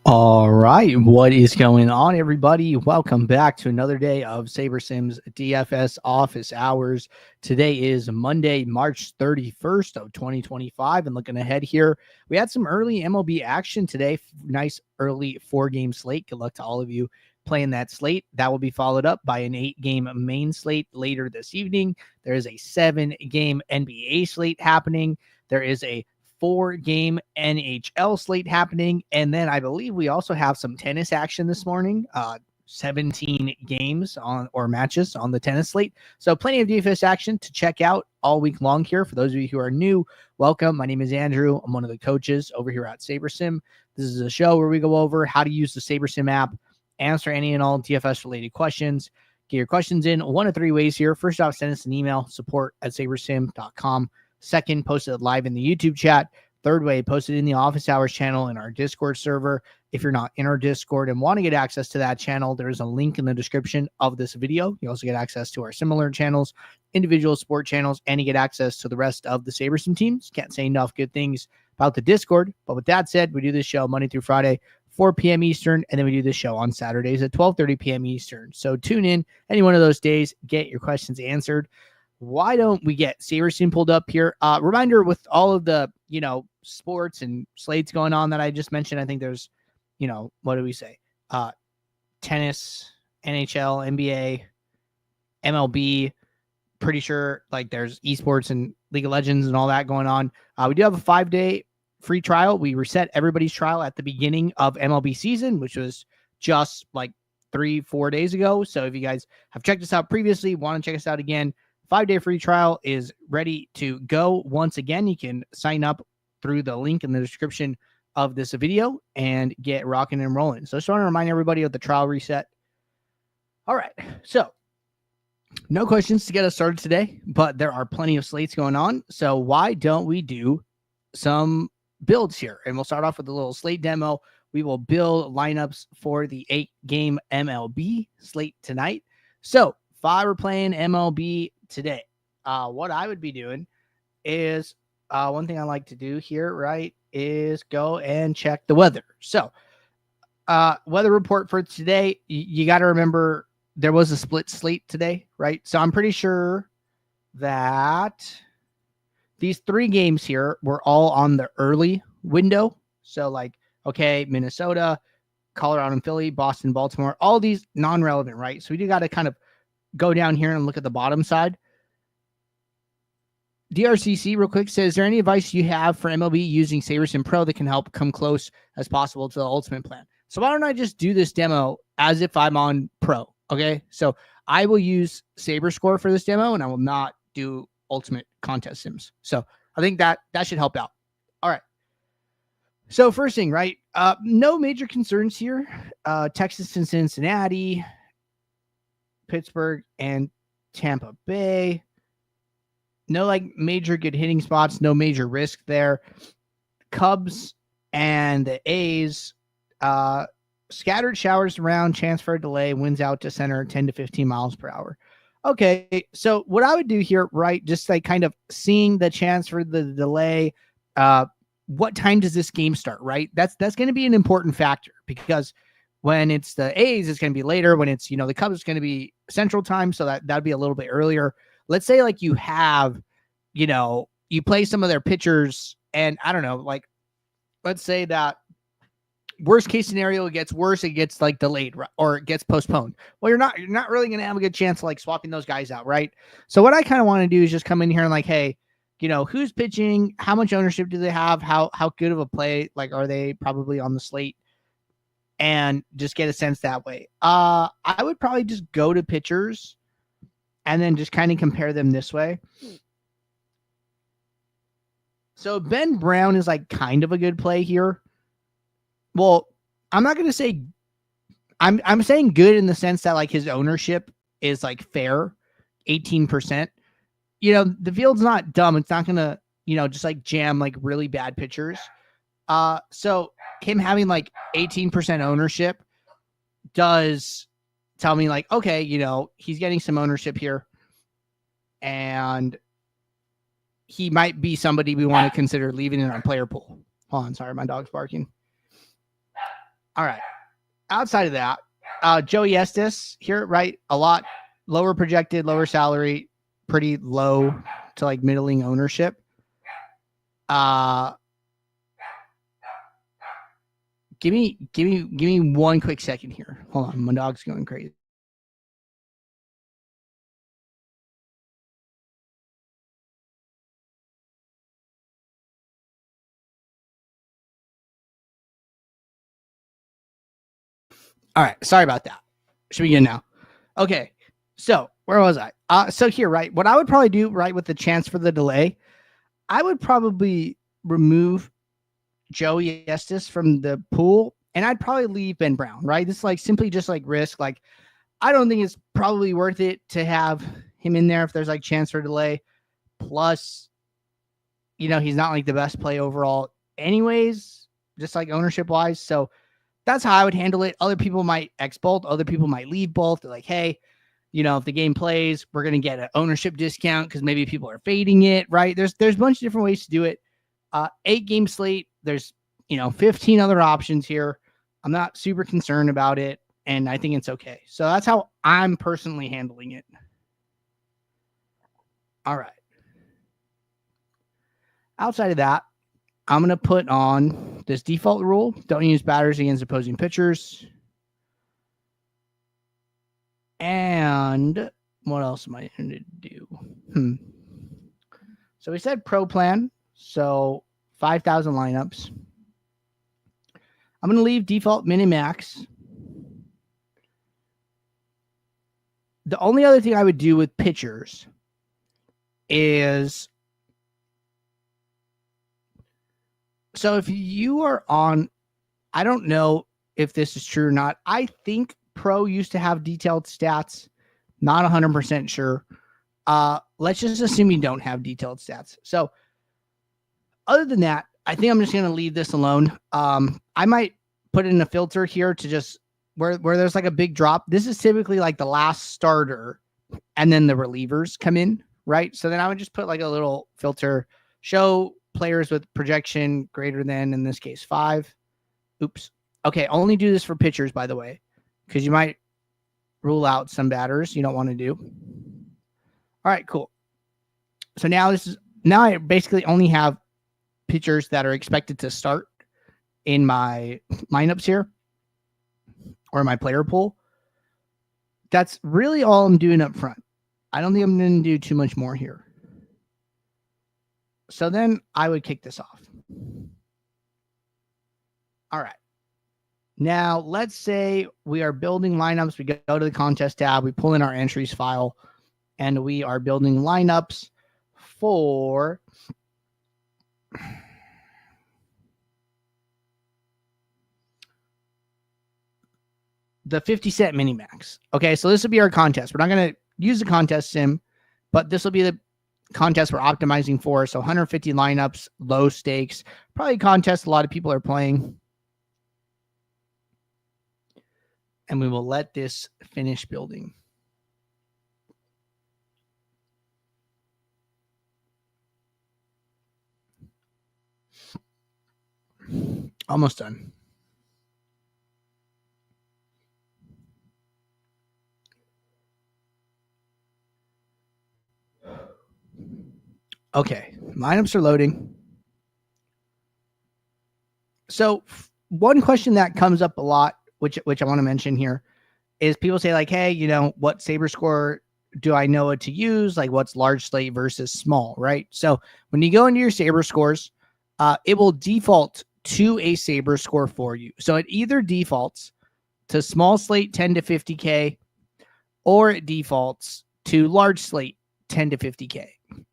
All right, what is going on, everybody? Welcome back to another day of SaberSim's DFS office hours. Today is Monday, March 31st of 2025, and looking ahead here, we had some early MLB action today. Nice early 4-game slate. Good luck to all of you playing that slate. That will be followed up by an 8-game main slate later this evening. There is a 7-game NBA slate happening. There is a 4-game NHL slate happening. And then I believe we also have some tennis action this morning. 17 games on or matches on the tennis slate. So plenty of DFS action to check out all week long here. For those of you who are new, welcome. My name is Andrew. I'm one of the coaches over here at SaberSim. This is a show where we go over how to use the SaberSim app, answer any and all DFS related questions. Get your questions in one of 3 ways here. First off, send us an email, support@sabersim.com. Second, post it live in the YouTube chat. Third way, post it in the office hours channel in our Discord server. If you're not in our Discord and want to get access to that channel, there's a link in the description of this video. You also get access to our similar channels, individual sport channels, and you get access to the rest of the SaberSim teams. Can't say enough good things about the Discord. But with that said, we do this show Monday through Friday, 4 p.m. Eastern, and then we do this show on Saturdays at 12:30 p.m. Eastern. So tune in any one of those days, get your questions answered. Why don't we get SaberSim pulled up here? Reminder, with all of the, sports and slates going on that I just mentioned, I think there's, what do we say? Tennis, NHL, NBA, MLB, pretty sure like there's esports and League of Legends and all that going on. We do have a 5-day free trial. We reset everybody's trial at the beginning of MLB season, which was just like 3-4 days ago. So if you guys have checked us out previously, want to check us out again, 5-day free trial is ready to go. Once again, you can sign up through the link in the description of this video and get rocking and rolling. So I just want to remind everybody of the trial reset. All right. So no questions to get us started today, but there are plenty of slates going on. So why don't we do some builds here? And we'll start off with a little slate demo. We will build lineups for the 8-game MLB slate tonight. So if I were playing MLB today, what I would be doing is one thing I like to do here, right, is go and check the weather. So weather report for today, you got to remember there was a split slate today, right? So I'm pretty sure that these 3 games here were all on the early window. So like, okay, Minnesota, Colorado and Philly, Boston, Baltimore, all these non-relevant, right? So we do got to kind of go down here and look at the bottom side. DRCC real quick says, is there any advice you have for MLB using SaberSim Pro that can help come close as possible to the ultimate plan? So why don't I just do this demo as if I'm on Pro? Okay, so I will use SaberScore for this demo, and I will not do ultimate contest sims. So I think that should help out. All right. So first thing, right? No major concerns here. Texas and Cincinnati, Pittsburgh and Tampa Bay. No like major good hitting spots, no major risk there. Cubs and the A's, scattered showers around, chance for a delay, winds out to center 10 to 15 miles per hour. Okay, so what I would do here, right, just like kind of seeing the chance for the delay, what time does this game start, right? That's going to be an important factor, because when it's the A's, it's going to be later. When it's, the Cubs, it's going to be Central Time, so that'd be a little bit earlier. Let's say like you have, you play some of their pitchers, and I don't know, like let's say that worst case scenario, it gets worse, it gets like delayed or it gets postponed. Well, you're not really going to have a good chance of like swapping those guys out, right? So what I kind of want to do is just come in here and like, hey, who's pitching? How much ownership do they have? How good of a play? Like, are they probably on the slate? And just get a sense that way. I would probably just go to pitchers and then just kind of compare them this way. So Ben Brown is like kind of a good play here. Well, I'm not going to say I'm saying good in the sense that like his ownership is like fair, 18%. The field's not dumb. It's not going to, just like jam like really bad pitchers. So him having like 18% ownership does tell me like, okay, he's getting some ownership here, and he might be somebody we want to consider leaving in our player pool. Hold on, sorry, my dog's barking. All right. Outside of that, Joey Estes here, right? A lot lower projected, lower salary, pretty low to like middling ownership. Give me one quick second here. Hold on, my dog's going crazy. All right, sorry about that. Should we get now? Okay, so where was I? So here, right? What I would probably do, right, with the chance for the delay, I would probably remove Joey Estes from the pool, and I'd probably leave Ben Brown, right? This is like simply just like risk. Like, I don't think it's probably worth it to have him in there if there's like chance for delay. Plus, you know, he's not like the best play overall, anyways, just like ownership wise. So that's how I would handle it. Other people might X both, other people might leave both. They're like, hey, you know, if the game plays, we're going to get an ownership discount because maybe people are fading it, right? There's a bunch of different ways to do it. 8-game slate. There's, 15 other options here. I'm not super concerned about it, and I think it's okay. So that's how I'm personally handling it. All right. Outside of that, I'm going to put on this default rule. Don't use batters against opposing pitchers. And what else am I going to do? So we said pro plan. So 5,000 lineups. I'm going to leave default minimax. The only other thing I would do with pitchers is, so if you are on, I don't know if this is true or not. I think pro used to have detailed stats. Not 100% sure. Let's just assume you don't have detailed stats. So other than that, I think I'm just going to leave this alone. I might put in a filter here to just where there's like a big drop. This is typically like the last starter and then the relievers come in, right? So then I would just put like a little filter, show players with projection greater than, in this case, 5. Oops. Okay, only do this for pitchers, by the way, because you might rule out some batters you don't want to do. All right, cool. So now I basically only have pitchers that are expected to start in my lineups here or my player pool. That's really all I'm doing up front. I don't think I'm going to do too much more here. So then I would kick this off. All right. Now, let's say we are building lineups. We go to the contest tab. We pull in our entries file, and we are building lineups for the 50-cent mini-max. Okay, so this will be our contest. We're not going to use the contest sim, but this will be the contest we're optimizing for. So 150 lineups, low stakes, probably a contest a lot of people are playing. And we will let this finish building. Almost done. Okay, lineups are loading. So one question that comes up a lot, which I want to mention here, is people say like, hey, what Saber score do I know what to use? Like, what's large slate versus small, right? So when you go into your Saber scores, it will default to a Saber score for you. So it either defaults to small slate 10 to 50K, or it defaults to large slate 10 to 50K.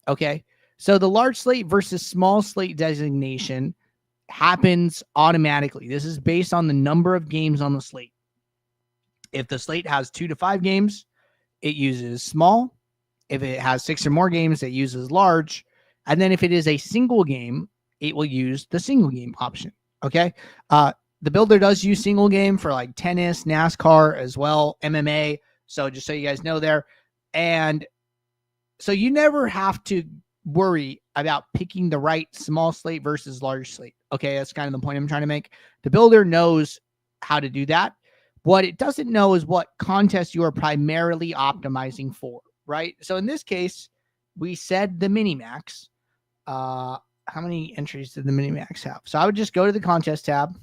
Okay. So the large slate versus small slate designation happens automatically. This is based on the number of games on the slate. If the slate has 2 to 5 games, it uses small. If it has 6 or more games, it uses large. And then if it is a single game, it will use the single game option. Okay. The builder does use single game for like tennis, NASCAR as well, MMA. So just so you guys know there. And so you never have to worry about picking the right small slate versus large slate. Okay. That's kind of the point I'm trying to make. The builder knows how to do that. What it doesn't know is what contest you are primarily optimizing for, right? So in this case, we said the mini-max. How many entries did the mini-max have? So I would just go to the contest tab.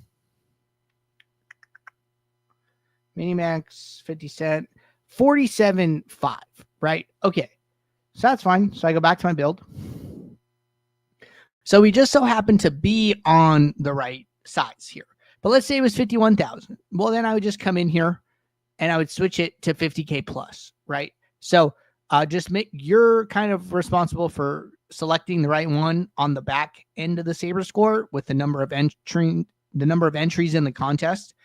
Mini-max, 50 cent, 47.5, right? Okay, so that's fine. So I go back to my build. So we just so happen to be on the right size here. But let's say it was 51,000. Well, then I would just come in here and I would switch it to 50K plus, right? So just you're kind of responsible for selecting the right one on the back end of the Saber score with the number of entries in the contest.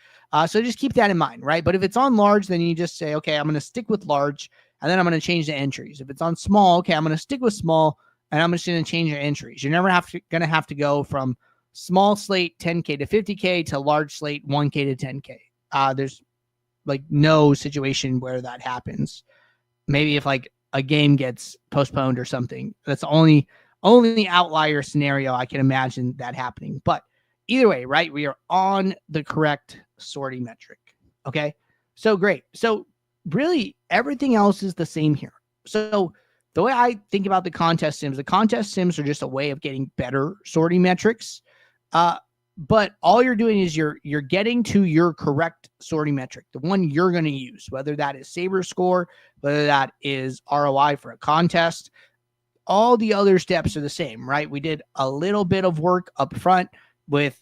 So just keep that in mind, right? But if it's on large, then you just say, okay, I'm going to stick with large, and then I'm going to change the entries. If it's on small, okay, I'm going to stick with small, and I'm just going to change your entries. You're never going to have to go from small slate 10K to 50K to large slate 1K to 10K. There's like no situation where that happens. Maybe if like a game gets postponed or something. That's the only outlier scenario I can imagine that happening. But either way, right? We are on the correct sorting metric. Okay. So great. So really everything else is the same here. So the way I think about the contest sims are just a way of getting better sorting metrics. But all you're doing is you're getting to your correct sorting metric, the one you're going to use, whether that is Saber score, whether that is ROI for a contest. All the other steps are the same, right? We did a little bit of work up front with,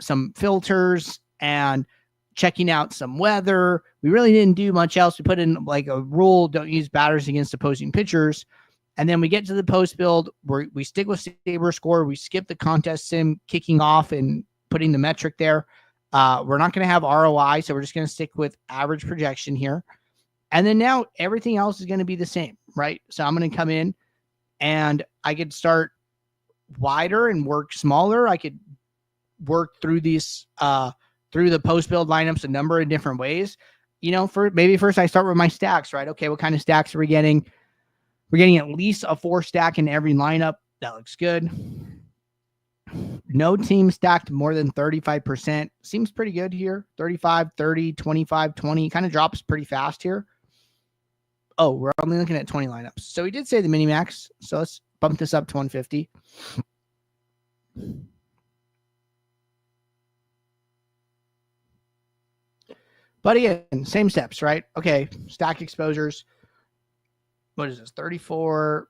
some filters and checking out some weather. We really didn't do much else. We put in like a rule, don't use batters against opposing pitchers. And then we get to the post build where we stick with Saber score. We skip the contest sim kicking off and putting the metric there. We're not going to have ROI, so we're just going to stick with average projection here. And then now everything else is going to be the same, right? So I'm going to come in and I could start wider and work smaller. I could work through these through the post build lineups a number of different ways. Maybe first I start with my stacks, right? Okay, what kind of stacks are we getting? We're getting at least a 4 stack in every lineup. That looks good. No team stacked more than 35%. Seems pretty good here. 35, 30, 25, 20. Kind of drops pretty fast here. Oh, we're only looking at 20 lineups. So we did say the mini-max. So let's bump this up to 150. But again, same steps, right? Okay, stack exposures. What is this? 34,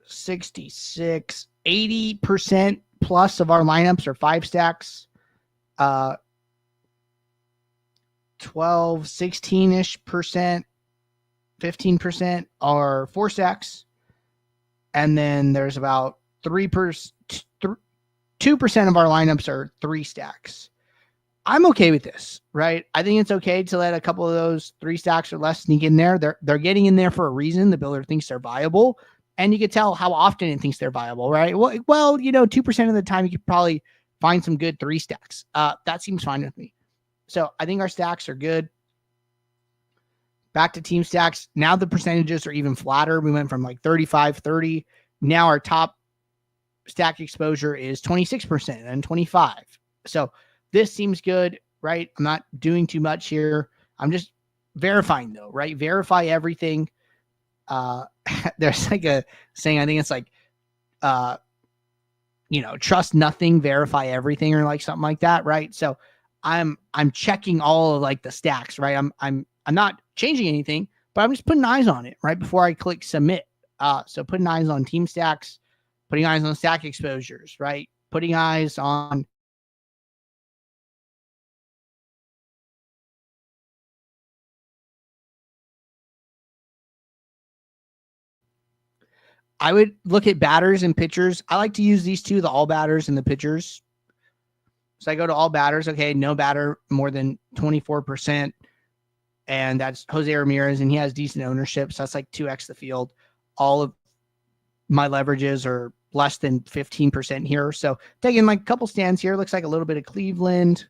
66, 80% plus of our lineups are 5 stacks. 12, 16-ish percent, 15% are 4 stacks. And then there's about 2% of our lineups are 3 stacks. I'm okay with this, right? I think it's okay to let a couple of those 3 stacks or less sneak in there. They're getting in there for a reason. The builder thinks they're viable, and you can tell how often it thinks they're viable, right? Well, 2% of the time you could probably find some good 3 stacks. That seems fine with me. So I think our stacks are good. Back to team stacks. Now the percentages are even flatter. We went from like 35, 30. Now our top stack exposure is 26% and 25. So this seems good, right? I'm not doing too much here. I'm just verifying though, right? Verify everything. There's like a saying, I think it's like, trust nothing, verify everything, or like something like that, right? So I'm checking all of like the stacks, right? I'm not changing anything, but I'm just putting eyes on it right before I click submit. So putting eyes on team stacks, putting eyes on stack exposures, right? Putting eyes on I would look at batters and pitchers. I like to use these two, the all batters and the pitchers. So I go to all batters. Okay, no batter more than 24%. And that's Jose Ramirez, and he has decent ownership. So that's like 2x the field. All of my leverages are less than 15% here. So taking like a couple stands here. Looks like a little bit of Cleveland,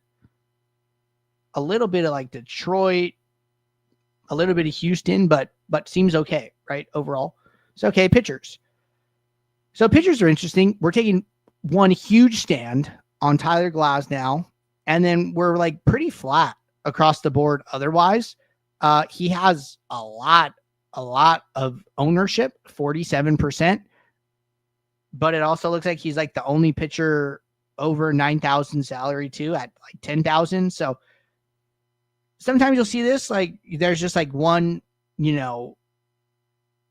a little bit of like Detroit, a little bit of Houston, but seems okay, right? Overall. So, okay, pitchers. So pitchers are interesting. We're taking one huge stand on Tyler Glasnow And then we're like pretty flat across the board. Otherwise, he has a lot of ownership, 47%. But it also looks like he's like the only pitcher over 9,000 salary too at like 10,000. So sometimes you'll see this, like there's just like one,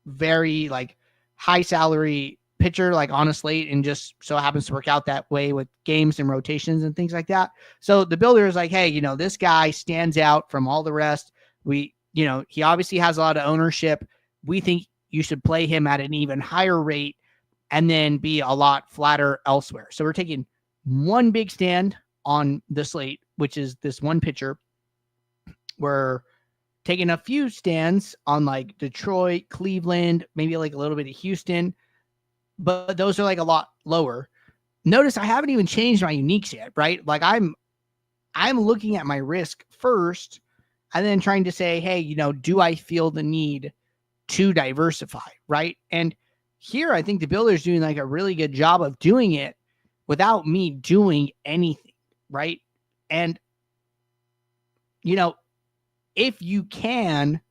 very like high salary pitcher like on a slate, and just so happens to work out that way with games and rotations and things like that. So the builder is like, hey, this guy stands out from all the rest. He obviously has a lot of ownership. We think you should play him at an even higher rate and then be a lot flatter elsewhere. So we're taking one big stand on the slate, which is this one pitcher. We're taking a few stands on like Detroit, Cleveland, maybe like a little bit of Houston, but those are like a lot lower. Notice I haven't even changed my uniques yet, right? Like I'm looking at my risk first and then trying to say, hey, do I feel the need to diversify, right? And here I think the builder's doing like a really good job of doing it without me doing anything, right? And, if you can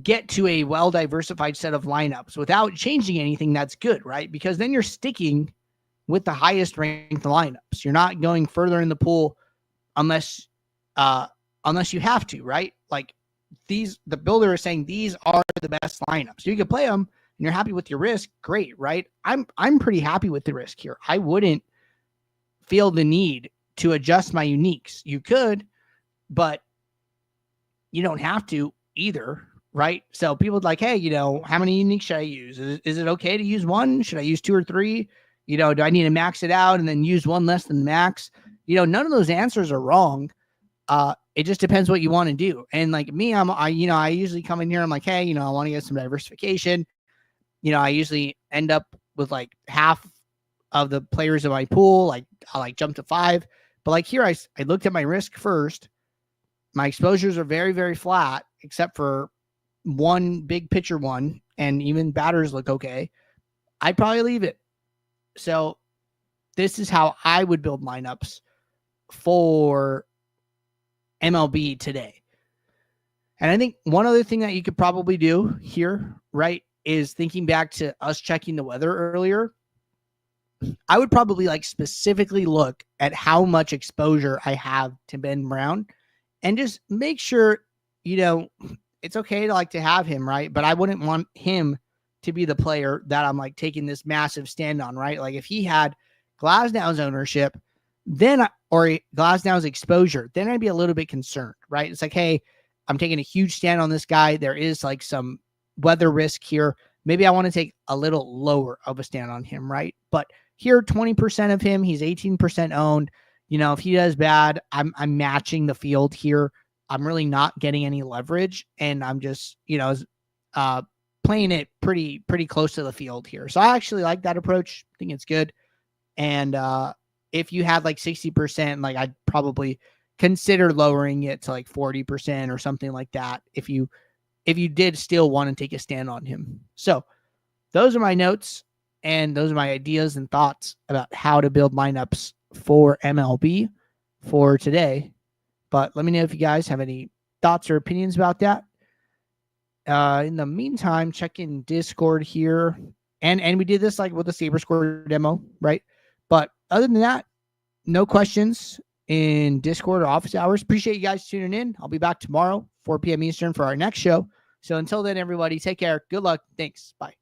get to a well-diversified set of lineups without changing anything, that's good, right? Because then you're sticking with the highest ranked lineups. You're not going further in the pool unless you have to, right? Like the builder is saying these are the best lineups. You can play them and you're happy with your risk. Great, right? I'm pretty happy with the risk here. I wouldn't feel the need to adjust my uniques. You could, but you don't have to either, right? So people are like, hey, how many uniques should I use? Is it okay to use one? Should I use 2 or 3? Do I need to max it out and then use one less than max? None of those answers are wrong. It just depends what you want to do. And like me, I usually come in here. I'm like, hey, I want to get some diversification. I usually end up with like half of the players in my pool. Like I'll like jump to 5, but like here, I looked at my risk first. My exposures are very, very flat, except for one big pitcher one, and even batters look okay. I'd probably leave it. So this is how I would build lineups for MLB today. And I think one other thing that you could probably do here, right, is thinking back to us checking the weather earlier. I would probably like specifically look at how much exposure I have to Ben Brown and just make sure, it's okay to like to have him, right? But I wouldn't want him to be the player that I'm like taking this massive stand on, right? Like if he had Glasnow's ownership, or Glasnow's exposure, then I'd be a little bit concerned, right? It's like, hey, I'm taking a huge stand on this guy. There is like some weather risk here. Maybe I want to take a little lower of a stand on him, right? But here, 20% of him, he's 18% owned. If he does bad, I'm matching the field here. I'm really not getting any leverage, and I'm just, playing it pretty close to the field here. So I actually like that approach. I think it's good. And if you had like 60%, like I'd probably consider lowering it to like 40% or something like that if you did still want to take a stand on him. So those are my notes, and those are my ideas and thoughts about how to build lineups for MLB for today. But let me know if you guys have any thoughts or opinions about that. In the meantime, check in Discord here. And we did this like with the SaberScore demo, right? But other than that, no questions in Discord or office hours. Appreciate you guys tuning in. I'll be back tomorrow, 4 p.m. Eastern for our next show. So until then, everybody, take care. Good luck. Thanks. Bye.